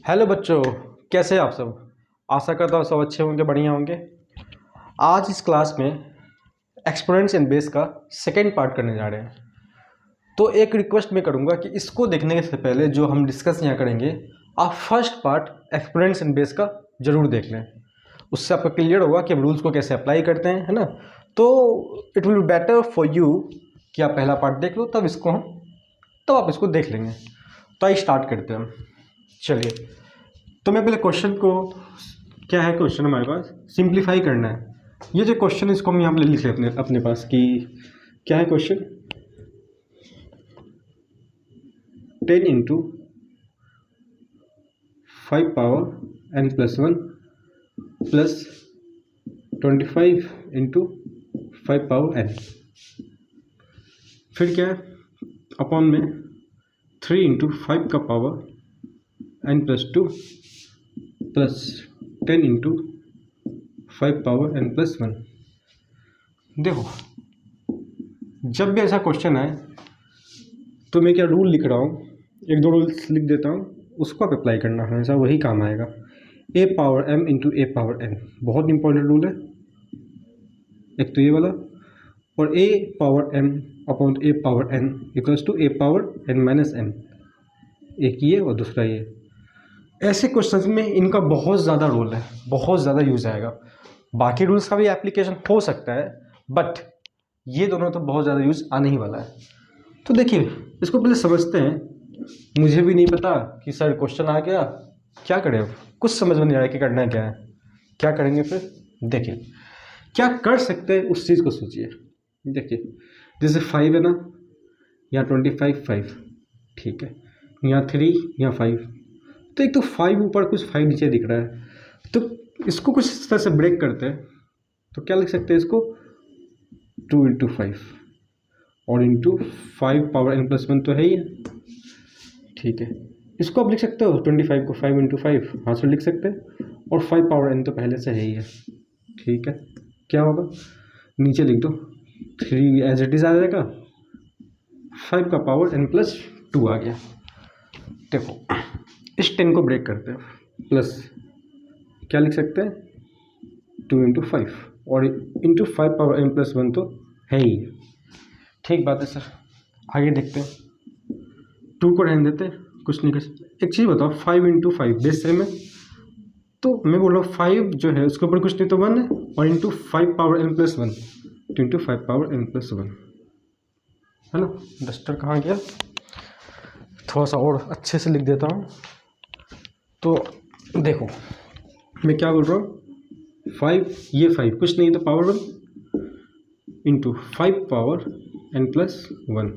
Hello बच्चों, कैसे हैं आप सब। आशा करता हूँ सब अच्छे होंगे, बढ़िया होंगे। आज इस क्लास में एक्सपोनेंट्स एंड बेस का सेकेंड पार्ट करने जा रहे हैं। तो एक रिक्वेस्ट मैं करूँगा कि इसको देखने से पहले जो हम डिस्कस यहाँ करेंगे, आप first part exponents and base का ज़रूर देख लें। उससे आपको क्लियर होगा कि हम रूल्स को कैसे अप्लाई करते हैं, है ना। तो it will be better for you कि आप पहला पार्ट देख लो, तब आप इसको देख लेंगे। तो आइए स्टार्ट करते हैं। चलिए, तो मैं पहले क्वेश्चन को, क्या है क्वेश्चन हमारे पास, सिंप्लीफाई करना है। ये जो क्वेश्चन है इसको हम यहाँ पे लिख लेते हैं अपने पास कि क्या है question. 10 into 5 power n plus 1 plus 25 into 5 power n, फिर क्या है अपॉन में 3 इंटू 5 का power n plus 2 plus 10 into 5 power n plus 1। देखो, जब भी ऐसा क्वेश्चन आए तो मैं क्या रूल लिख रहा हूँ, एक दो रूल्स लिख देता हूँ, उसको आप अप्लाई करना, हमेशा वही काम आएगा। a power m into a power n बहुत इंपॉर्टेंट रूल है, एक तो ये वाला, और a power m upon a power n equals to a power n माइनस n, एक ये और दूसरा ये। ऐसे क्वेश्चंस में इनका बहुत ज़्यादा रोल है, बहुत ज़्यादा यूज आएगा। बाकी रूल्स का भी एप्लीकेशन हो सकता है, बट ये दोनों तो बहुत ज़्यादा यूज आने ही वाला है। तो देखिए, इसको पहले समझते हैं। मुझे भी नहीं पता कि सर क्वेश्चन आ गया, क्या करें, अब कुछ समझ में नहीं आ रहा कि करना क्या है, क्या करेंगे। फिर देखिए क्या कर सकते हैं, उस चीज़ को सोचिए। देखिए जैसे 5 है ना, यहाँ 25 5, ठीक है, यहाँ 3, यहाँ 5, तो एक तो 5 ऊपर कुछ 5 नीचे दिख रहा है, तो इसको कुछ इस तरह से ब्रेक करते हैं। तो क्या लिख सकते हैं इसको, 2 इंटू 5 और इंटू 5 पावर n प्लस 1 तो है ही है, ठीक है। इसको आप लिख सकते हो 25 को 5 इंटू 5 हाँ से लिख सकते हैं, और 5 पावर n तो पहले से है ही है, ठीक है। क्या होगा, नीचे लिख दो 3 एज इट इज आ जाएगा, 5 का पावर n प्लस 2 आ गया। देखो इस 10 को ब्रेक करते हैं, प्लस क्या लिख सकते हैं 2 इंटू 5 और इंटू 5 पावर n प्लस 1 तो है ही, ठीक बात है सर। आगे देखते हैं, 2 को रहने देते हैं, कुछ नहीं कर सकते। एक चीज़ बताओ, 5 इंटू 5 बेस सेम है, तो मैं बोल रहा हूँ 5 जो है उसके ऊपर कुछ नहीं तो 1 है, और इंटू 5 पावर n प्लस 1 तो इंटू 5 पावर n प्लस 1 है ना। डस्टर कहाँ गया, थोड़ा सा और अच्छे से लिख देता हूँ। तो देखो मैं क्या बोल रहा हूँ, 5 ये 5 कुछ नहीं तो power 1 into 5 power n plus 1,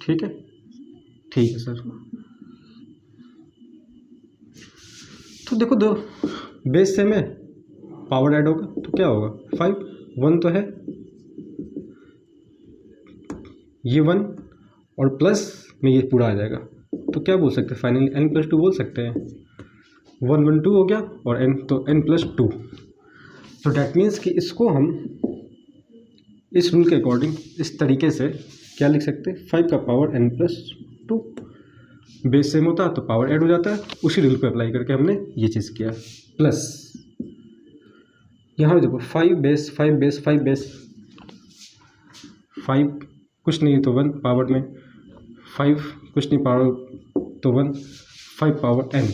ठीक है, ठीक है सर। तो देखो दो बेस से में पावर ऐड होगा तो क्या होगा, 5 1 तो है, ये 1 और प्लस में ये पूरा आ जाएगा, तो क्या बोल सकते हैं फाइनली n प्लस 2 बोल सकते हैं। 1 1 2 हो गया और n तो n प्लस 2। तो डैट मीन्स कि इसको हम इस रूल के अकॉर्डिंग इस तरीके से क्या लिख सकते हैं, 5 का power n plus 2, base same होता है तो पावर ऐड हो जाता है, उसी रूल को अप्लाई करके हमने ये चीज़ किया। प्लस यहाँ देखो 5 बेस 5 बेस 5 बेस 5 कुछ नहीं तो 1 पावर में 5 कुछ नहीं पावर तो 1 5 पावर n।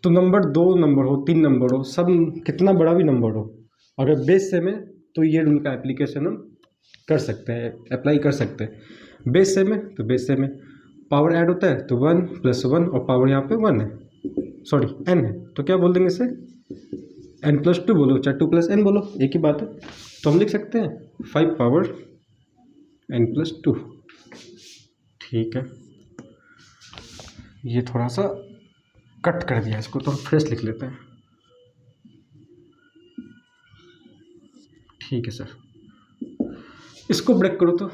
तो नंबर 2 नंबर हो 3 नंबर हो, सब कितना बड़ा भी नंबर हो, अगर बेस सेम है तो ये रूल का एप्लीकेशन हम कर सकते हैं, अप्लाई कर सकते हैं। बेस सेम है तो बेस सेम है, पावर ऐड होता है तो 1 प्लस 1 और पावर यहाँ पे 1 है, सॉरी n है, तो क्या बोल देंगे इसे n प्लस 2 बोलो चाहे 2 प्लस n बोलो, एक ही बात है। तो हम लिख सकते हैं 5 पावर n प्लस 2, ठीक है। ये थोड़ा सा कट कर दिया, इसको तो हम फ्रेश लिख लेते हैं, ठीक है सर। इसको ब्रेक करो, तो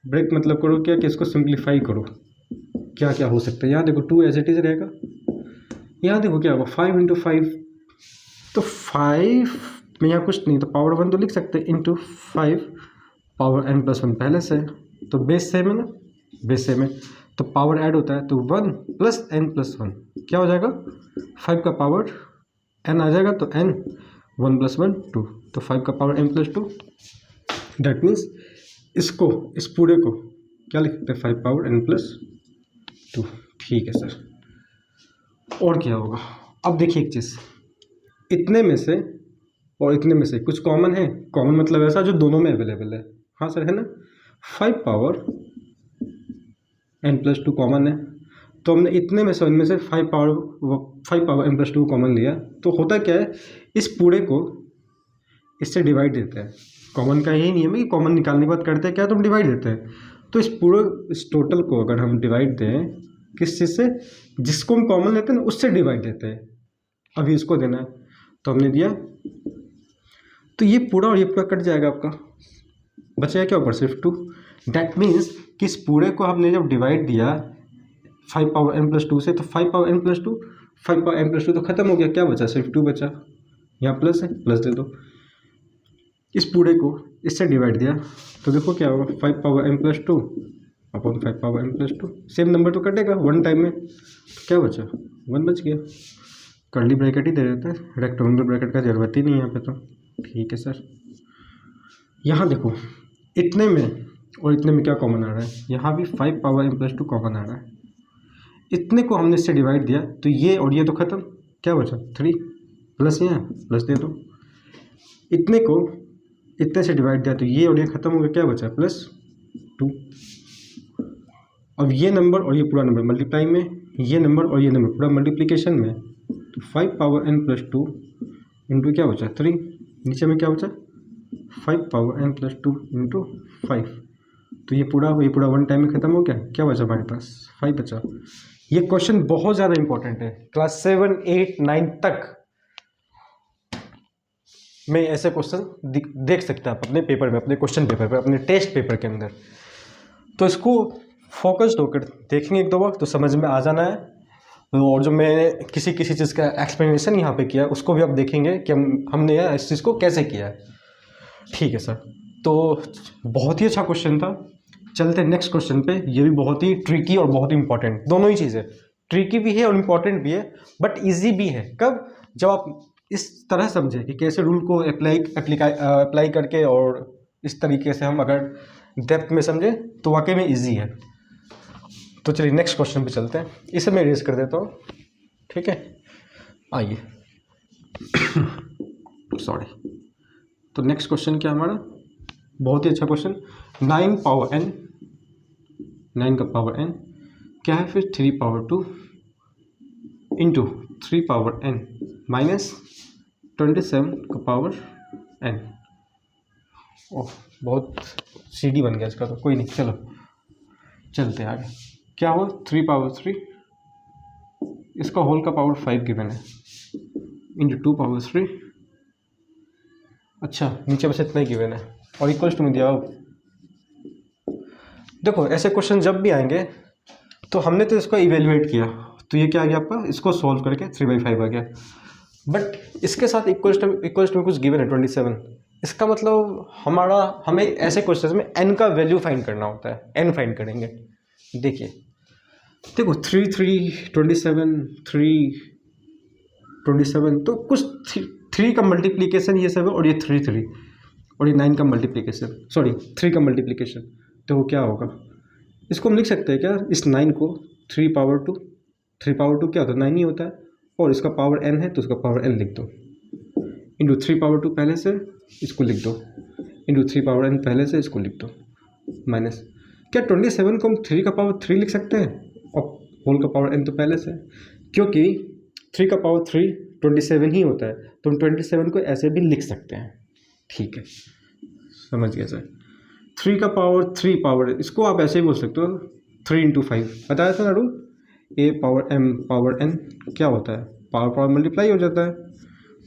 ब्रेक मतलब करो क्या कि इसको सिंप्लीफाई करो, क्या क्या हो सकता है। यहाँ देखो 2 एज इट इज रहेगा, यहाँ देखो क्या होगा 5 इंटू 5, तो 5 में यहाँ कुछ नहीं तो पावर 1 तो लिख सकते हैं, इंटू 5 पावर n प्लस 1 पहले से, तो बेस सेम है ना, बेस सेम है, तो पावर ऐड होता है, तो 1 + n + 1 क्या हो जाएगा, 5 का पावर n आ जाएगा, तो n 1 + 1 2, तो 5 का पावर n + 2। दैट मीन्स इसको, इस पूरे को क्या लिख सकते हैं, 5 पावर n + 2। ठीक है सर, और क्या होगा। अब देखिए एक चीज़, इतने में से और इतने में से कुछ कॉमन है। कॉमन मतलब ऐसा जो दोनों में अवेलेबल है। हाँ सर, है ना। 5 पावर n + 2 कॉमन है, तो हमने इतने में से, इनमें से 5 पावर n + 2 कॉमन लिया। तो होता क्या है, इस पूरे को इससे डिवाइड देते हैं। कॉमन का यही नियम है कि कॉमन निकालने के बाद करते हैं क्या, तो हम डिवाइड देते हैं। तो इस पूरे, इस टोटल को अगर हम डिवाइड दें किस चीज़ से, जिसको हम कॉमन लेते हैं ना उससे डिवाइड देते हैं। अभी इसको देना है, तो हमने दिया, तो ये पूरा और ये पूरा कट जाएगा आपका, बचेगा क्या ऊपर, सिर्फ 2। डैट मीन्स कि इस पूरे को हमने जब डिवाइड दिया 5 पावर n + 2 से, तो 5 पावर n + 2, 5 पावर n + 2 तो खत्म हो गया, क्या बचा, सिर्फ 2 बचा। यहाँ प्लस है, प्लस दे दो। इस पूरे को इससे डिवाइड दिया, तो देखो क्या होगा, 5 power n + 2 upon 5 power n + 2। Same number तो कटेगा वन टाइम में, तो क्या बचा, 1 बच गया। कर्ली ब्रैकेट ही दे देते हैं, रेक्टेंगुलर ब्रैकेट का जरूरत ही नहीं है यहाँ पे तो। ठीक है सर, यहाँ देखो इतने में और इतने में क्या कॉमन आ रहा है, यहाँ भी 5 पावर n + 2 कॉमन आ रहा है। इतने को हमने इससे डिवाइड दिया, तो ये और ये तो खत्म, क्या बचा, 3 प्लस, यहाँ प्लस दे दो। इतने को इतने से डिवाइड दिया, तो ये और ये खत्म हो गया, क्या बचा, +2। अब ये नंबर और ये पूरा नंबर मल्टीप्लाई में, ये नंबर और ये नंबर पूरा मल्टीप्लिकेशन में, तो 5 पावर n + 2 इंटू क्या बचा, 3। नीचे में क्या बचा, 5 पावर n + 2 इंटू 5। तो ये पूरा वन टाइम में ख़त्म हो गया, क्या बचा हमारे पास, 5 बचा। ये क्वेश्चन बहुत ज़्यादा इंपॉर्टेंट है, क्लास 7, 8, 9 तक में ऐसे क्वेश्चन देख सकते हैं आप अपने पेपर में, अपने क्वेश्चन पेपर पर, अपने टेस्ट पेपर के अंदर। तो इसको फोकस्ड होकर देखेंगे एक दो बार तो समझ में आ जाना है। और जो मैंने किसी चीज़ का एक्सप्लेनेशन यहाँ पे किया उसको भी आप देखेंगे कि हमने इस चीज़ को कैसे किया है। ठीक है सर, तो बहुत ही अच्छा क्वेश्चन था। चलते हैं नेक्स्ट क्वेश्चन पे। ये भी बहुत ही ट्रिकी और बहुत ही इंपॉर्टेंट, दोनों ही चीज़ें, ट्रिकी भी है और इम्पॉर्टेंट भी है, बट ईजी भी है। कब, जब आप इस तरह समझे कि कैसे रूल को अप्लाई करके और इस तरीके से हम अगर डेप्थ में समझे तो वाकई में ईजी है। तो चलिए नेक्स्ट क्वेश्चन पे चलते हैं, इसे मैं रेज कर देता हूँ। ठीक है, आइए सॉरी। तो नेक्स्ट क्वेश्चन क्या हमारा, बहुत ही अच्छा क्वेश्चन। 9 पावर n, 9 का पावर n क्या है, फिर 3 power 2 into 3 power n minus 27 का पावर n। ओह, बहुत सीडी बन गया इसका, तो कोई नहीं, चलो चलते हैं आगे। क्या हुआ, 3 पावर 3, इसका होल का पावर 5 गिवन है, इंटू 2 पावर 3। अच्छा, नीचे बस इतना ही गिवन है और इक्वल्स टू में दिया हो। देखो ऐसे क्वेश्चन जब भी आएंगे तो हमने तो इसको इवेल्युएट किया, तो ये क्या आ गया आपका, इसको सॉल्व करके 3/5 आ गया। बट इसके साथ इक्वल्स टू में कुछ गिवन है 27। इसका मतलब हमें ऐसे क्वेश्चन में n का वैल्यू फाइंड करना होता है, n फाइंड करेंगे। देखो 3 3 27 3 27, तो कुछ 3 का मल्टीप्लिकेशन ये सब है, और ये 3 और ये 9 का मल्टीप्लिकेशन, सॉरी 3 का मल्टीप्लिकेशन। तो वो क्या होगा, इसको हम लिख सकते हैं क्या, इस 9 को 3 पावर 2, 3 पावर 2 क्या होता है, 9 ही होता है, और इसका पावर n है तो उसका पावर n लिख दो, इंटू 3 पावर 2 पहले से इसको लिख दो, इंटू 3 पावर n पहले से इसको लिख दो, माइनस क्या 27 को हम 3 का पावर 3 लिख सकते हैं, और होल का पावर n तो पहले से, क्योंकि 3 का पावर 3 27 ही होता है, तो हम 27 को ऐसे भी लिख सकते हैं। ठीक है, समझ गया सर। 3 का पावर 3 पावर, इसको आप ऐसे ही बोल सकते हो 3 इंटू 5, बताया था ना rule, a power m power n क्या होता है, पावर मल्टीप्लाई हो जाता है,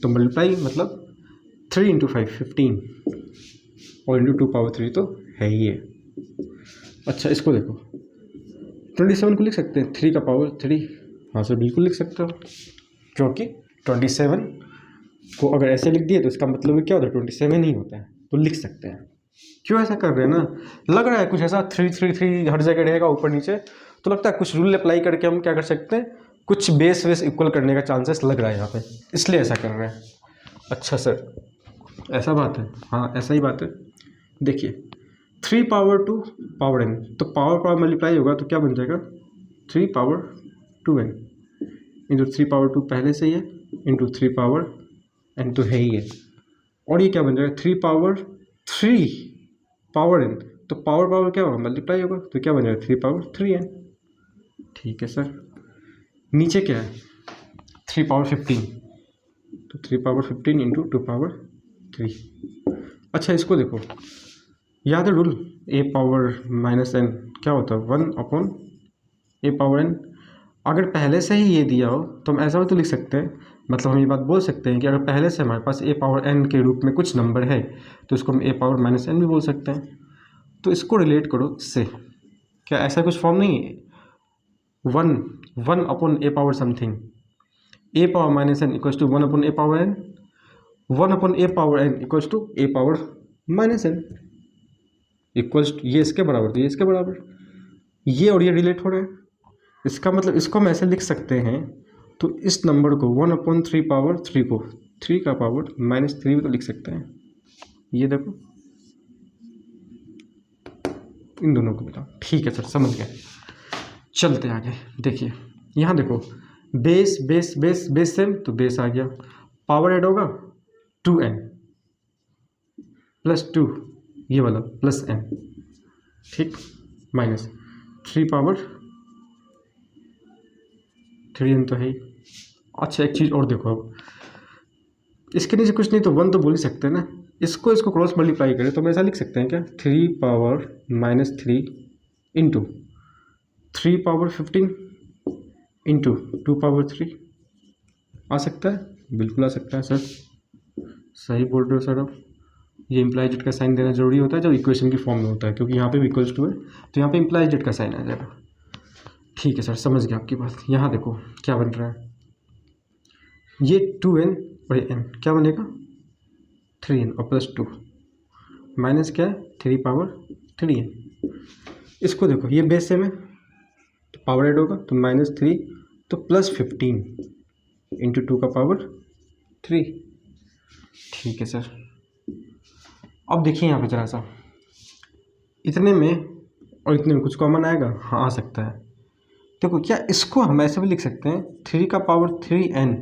तो मल्टीप्लाई मतलब 3 इंटू 5 15, और इंटू 2 पावर 3 तो है ही है। अच्छा, इसको देखो 27 को लिख सकते हैं 3 का पावर 3, हाँ सर बिल्कुल लिख सकते हो, क्योंकि 27 को अगर ऐसे लिख दिए तो इसका मतलब क्या होता है, 27 ही होता है, तो लिख सकते हैं। क्यों ऐसा कर रहे हैं ना, लग रहा है कुछ ऐसा 3 हर जगह रहेगा ऊपर नीचे, तो लगता है कुछ रूल अप्लाई करके हम क्या कर सकते हैं, कुछ बेस वेस इक्वल करने का चांसेस लग रहा है यहाँ पे, इसलिए ऐसा कर रहे हैं। अच्छा सर ऐसा बात है, हाँ ऐसा ही बात है। देखिए 3 पावर 2 पावर n, तो पावर पावर मल्टीप्लाई होगा तो क्या बन जाएगा 3 पावर 2n इंटू 3 पावर 2 पहले से ही है, इंटू 3 पावर n तो है ही है, और ये क्या बन जाएगा 3 पावर 3 पावर n, तो पावर पावर क्या होगा मल्टीप्लाई होगा, तो क्या बन जाएगा 3 पावर 3n। ठीक है सर, नीचे क्या है 3 पावर 15, तो 3 पावर 15 इंटू 2 पावर 3। अच्छा इसको देखो, याद है rule a power minus n क्या होता है 1 अपॉन a पावर n। अगर पहले से ही ये दिया हो तो हम ऐसा भी तो लिख सकते हैं, मतलब हम ये बात बोल सकते हैं कि अगर पहले से हमारे पास a पावर n के रूप में कुछ नंबर है तो इसको हम a पावर माइनस n भी बोल सकते हैं। तो इसको रिलेट करो इससे, क्या ऐसा कुछ फॉर्म नहीं है 1 upon a power something, a power minus n equals to 1 upon a power n, 1 upon a power n equals to a power minus n equals ये इसके बराबर, तो ये इसके बराबर, ये और ये रिलेट हो रहा है। इसका मतलब इसको हम ऐसे लिख सकते हैं, तो इस नंबर को 1 अपॉन 3 पावर 3 को 3 का पावर माइनस 3 भी तो लिख सकते हैं। ये देखो इन दोनों को बताओ, ठीक है सर समझ गए। चलते आगे, देखिए यहाँ देखो base base base base same, तो बेस आ गया, पावर ऐड होगा 2n प्लस 2 ये वाला प्लस n, ठीक, माइनस 3 पावर 3n तो है ही। अच्छा एक चीज़ और देखो, अब इसके नीचे कुछ नहीं तो 1 तो बोल ही सकते हैं ना, इसको क्रॉस मल्टीप्लाई करें तो हम ऐसा लिख सकते हैं क्या 3 power minus 3 into 3 power 15 into 2 power 3 आ सकता है, बिल्कुल आ सकता है सर, सही बोल रहे हो सर। अब ये इम्प्लाइज का साइन देना जरूरी होता है जब इक्वेशन की फॉर्म में होता है, क्योंकि यहाँ पे भी इक्वल्स टू है तो यहाँ पे इम्प्लाइज का साइन आ जाएगा। ठीक है सर समझ गया आपकी बात। यहाँ देखो क्या बन रहा है, ये 2n और ये n क्या बनेगा 3n और प्लस 2 माइनस क्या है 3 पावर 3n। इसको देखो ये बेस सेम है तो पावर ऐड होगा तो माइनस 3 तो प्लस 15 इंटू 2 का पावर 3। ठीक है सर, अब देखिए यहाँ पे जरा सा, इतने में और इतने में कुछ कॉमन आएगा, हाँ आ सकता है। देखो क्या इसको हम ऐसे भी लिख सकते हैं 3 का पावर 3n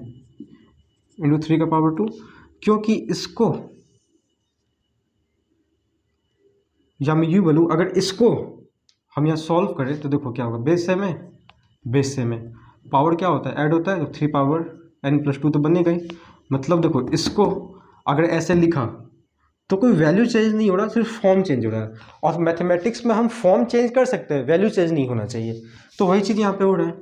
इंटू 3 का पावर 2, क्योंकि इसको या मैं यूँ बोलूँ अगर इसको हम यहाँ सॉल्व करें तो देखो क्या होगा, बेस सेम है, बेस सेम है, पावर क्या होता है ऐड होता है, तो 3 पावर n प्लस 2 तो बनेगा ही। मतलब देखो इसको अगर ऐसे लिखा तो कोई वैल्यू चेंज नहीं हो रहा, सिर्फ फॉर्म चेंज हो रहा है, और मैथमेटिक्स में हम फॉर्म चेंज कर सकते हैं, वैल्यू चेंज नहीं होना चाहिए। तो वही चीज़ यहाँ पे हो रहा है,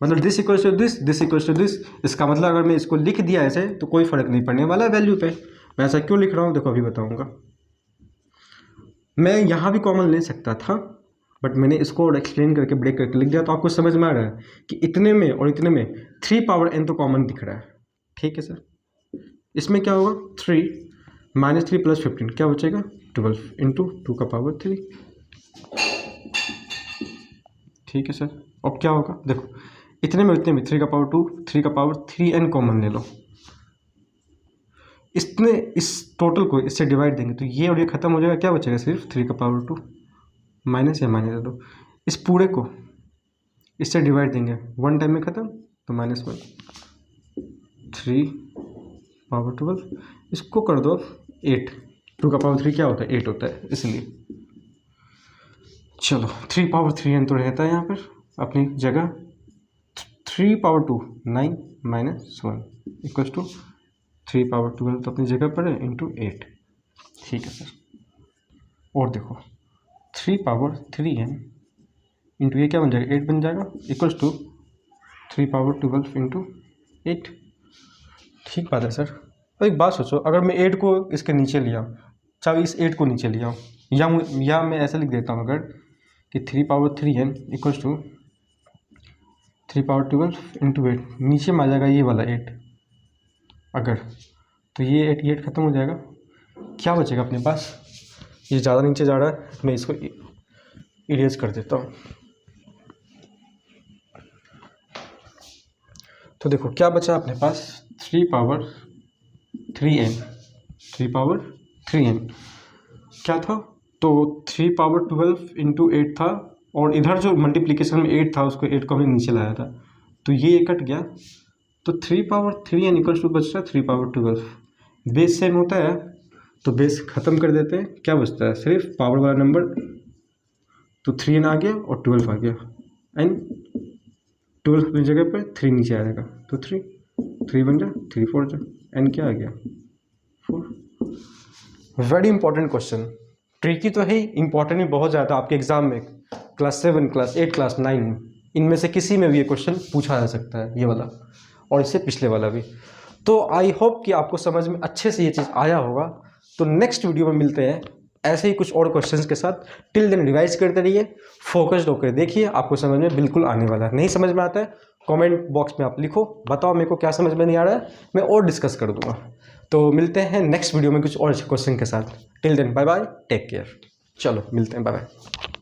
मतलब this equals to this, this equals to this. इसका मतलब अगर मैं इसको लिख दिया ऐसे तो कोई फ़र्क नहीं पड़ने वाला वैल्यू पे। मैं ऐसा क्यों लिख रहा हूँ देखो अभी बताऊँगा। मैं यहाँ भी कॉमन ले सकता था बट मैंने इसको और एक्सप्लेन करके ब्रेक करके लिख दिया, तो आपको समझ में आ रहा है कि इतने में और इतने में 3 पावर n तो कॉमन दिख रहा है। ठीक है सर, इसमें क्या होगा 3 माइनस 3 प्लस 15 क्या बचेगा 12 इंटू 2 का पावर 3। ठीक है सर, अब क्या होगा देखो इतने में इतने में 3 का पावर 2 3 का पावर 3n कॉमन ले लो, इसने इस टोटल को इससे डिवाइड देंगे तो ये और ये खत्म हो जाएगा, क्या बचेगा सिर्फ 3 का पावर 2 माइनस या माइनस दो, इस पूरे को इससे डिवाइड देंगे 1 टाइम में ख़त्म तो माइनस 1 3 पावर 12, इसको कर दो 8, 2 का पावर 3 क्या होता है 8 होता है, इसलिए चलो 3 पावर 3n तो रहता है यहाँ पर अपनी जगह, 3 power 2 9 minus 1 equals to 3 power 12 तो अपनी जगह पर है इंटू 8। ठीक है सर, और देखो 3 पावर 3n इंटू ये क्या बन जाएगा 8 बन जाएगा इक्वल्स टू 3 पावर 12 इंटू 8। ठीक बात है सर। अब एक बात सोचो, अगर मैं 8 को इसके नीचे लिया, चाहे इस 8 को नीचे लिया या मैं ऐसा लिख देता हूँ अगर कि 3 power 3n equals to 3 power 12 into 8, नीचे में आ जाएगा ये वाला 8 अगर, तो ये 8 ख़त्म हो जाएगा, क्या बचेगा अपने पास ये ज़्यादा नीचे जा रहा है, मैं इसको इरेज कर देता हूँ। तो देखो क्या बचा अपने पास, 3 पावर 3n, 3 पावर 3n क्या था, तो 3 पावर 12 इंटू 8 था, और इधर जो मल्टीप्लिकेशन में 8 था उसको 8 को हमने नीचे लाया था, तो ये कट गया, तो 3 पावर 3n इक्वल्स टू बचता है 3 पावर 12। बेस सेम होता है तो बेस ख़त्म कर देते हैं, क्या बचता है सिर्फ पावर वाला नंबर, तो 3n आ गया और 12 आ गया, एंड 12 की जगह पे 3 नीचे आ जाएगा, तो 3 बन जा, 3 4 जा, एन क्या आ गया 4। वेरी इंपॉर्टेंट क्वेश्चन, ट्रिकी तो है, इंपॉर्टेंट भी बहुत ज़्यादा आपके एग्जाम में, क्लास 7, क्लास 8, क्लास 9 इनमें से किसी में भी ये क्वेश्चन पूछा जा सकता है, ये वाला और इससे पिछले वाला भी। तो आई होप कि आपको समझ में अच्छे से ये चीज़ आया होगा। तो नेक्स्ट वीडियो में मिलते हैं ऐसे ही कुछ और क्वेश्चंस के साथ। टिल देन रिवाइज करते रहिए, फोकस्ड होकर देखिए, आपको समझ में बिल्कुल आने वाला है। नहीं समझ में आता है कमेंट बॉक्स में आप लिखो, बताओ मेरे को क्या समझ में नहीं आ रहा है, मैं और डिस्कस कर दूंगा। तो मिलते हैं नेक्स्ट वीडियो में कुछ और क्वेश्चन के साथ। Till then bye bye, take care, चलो मिलते हैं, बाय बाय।